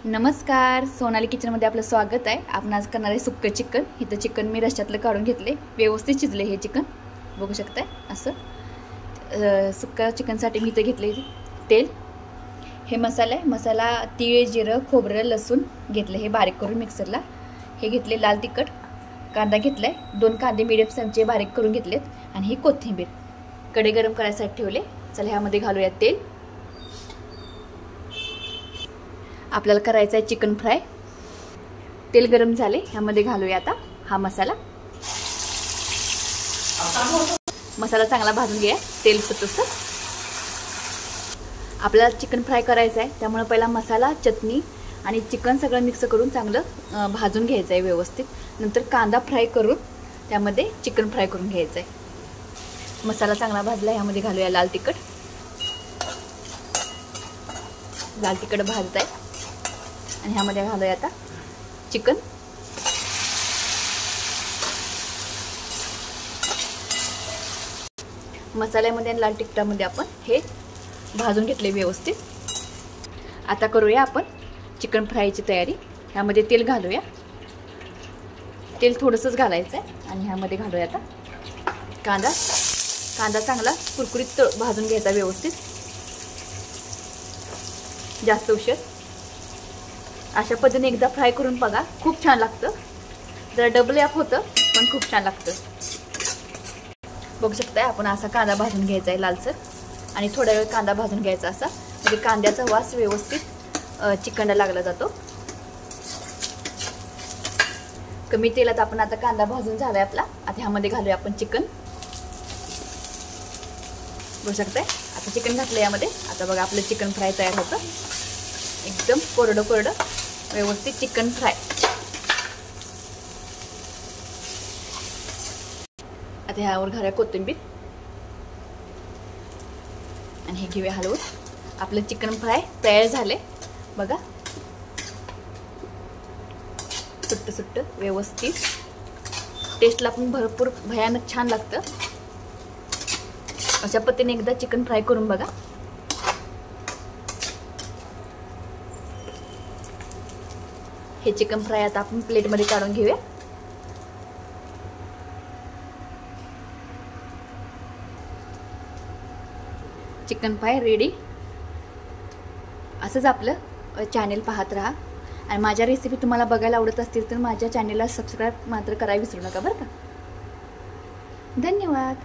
नमस्कार, सोनाली किचनमध्ये आपलं स्वागत आहे। आपण आज करणार आहे सुक्क चिकन। इथं चिकन मी रश्श्यातलं काढून घेतले, व्यवस्थित शिजले हे चिकन बघू शकताय। असं सुक्का चिकनसाठी मी इथं घेतले तेल, हे मसाला तीळ जिरं खोबरं लसूण घेतले, हे बारीक करून मिक्सरला। हे घेतले लाल तिखट, कांदा घेतलाय, 2 कांदे मीडियम साईजचे बारीक करून घेतलेत, आणि ही कोथिंबीर। कढई गरम करायसाठी ठेवले। चला ह्यामध्ये घालूया तेल। आपल्याला करायचा आहे चिकन फ्राय। तेल गरम झाले, ह्यामध्ये घालूया आता हा मसाला। मसाला चांगला भाजून घ्या, तेल सुटूस। आपल्याला चिकन फ्राय करायचं आहे, त्यामुळे पहिला मसाला चटणी आणि चिकन सगळं मिक्स करून चांगलं भाजून घ्यायचं आहे व्यवस्थित। नंतर कांदा फ्राय करून त्यामध्ये चिकन फ्राय करून घ्यायचं आहे। मसाला चांगला भाजला, ह्यामध्ये घालूया लाल तिखट। भाजत आहे, आणि ह्यामध्ये घालूया आता चिकन। मसाल्यामध्ये आणि लाल तिखटामध्ये आपण हे भाजून घेतले व्यवस्थित। आता करूया आपण चिकन फ्रायची तयारी। ह्यामध्ये तेल घालूया, तेल थोडंसंच घालायचं आहे, आणि ह्यामध्ये घालूया आता कांदा चांगला कुरकुरीत भाजून घ्यायचा व्यवस्थित, जास्त उशीर। अशा पद्धतीने एकदा फ्राय करून बघा, खूप छान लागतं। जरा डबल ॲप होतं, पण खूप छान लागतं। बघू शकताय आपण असा कांदा भाजून घ्यायचा आहे लालसर, आणि थोडा वेळ कांदा भाजून घ्यायचा असा, म्हणजे कांद्याचा वास व्यवस्थित चिकनला लागला जातो। कमी तेलात आपण आता कांदा भाजून झालाय आपला। आता ह्यामध्ये घालूया आपण चिकन। बघू शकताय आता चिकन घातलं यामध्ये। आता बघा आपलं चिकन फ्राय तयार होतं, एकदम कोरडं व्यवस्थित चिकन फ्राय। आता ह्यावर घालूया कोथिंबीर, आणि हे घेऊया हलवून। आपलं चिकन फ्राय तयार झाले बघा, सुट्ट व्यवस्थित। टेस्टला पण भरपूर भयानक छान लागतं। अशा पद्धतीने एकदा चिकन फ्राय करून बघा। हे चिकन फ्राय आता आपण प्लेटमध्ये काढून घेऊया। Chicken fry ready. असंच आपलं चॅनल पाहत राहा, आणि माझ्या रेसिपी तुम्हाला बघायला आवडत असतील तर माझ्या चॅनलला सबस्क्राईब मात्र करायला विसरू नका बरं का। धन्यवाद।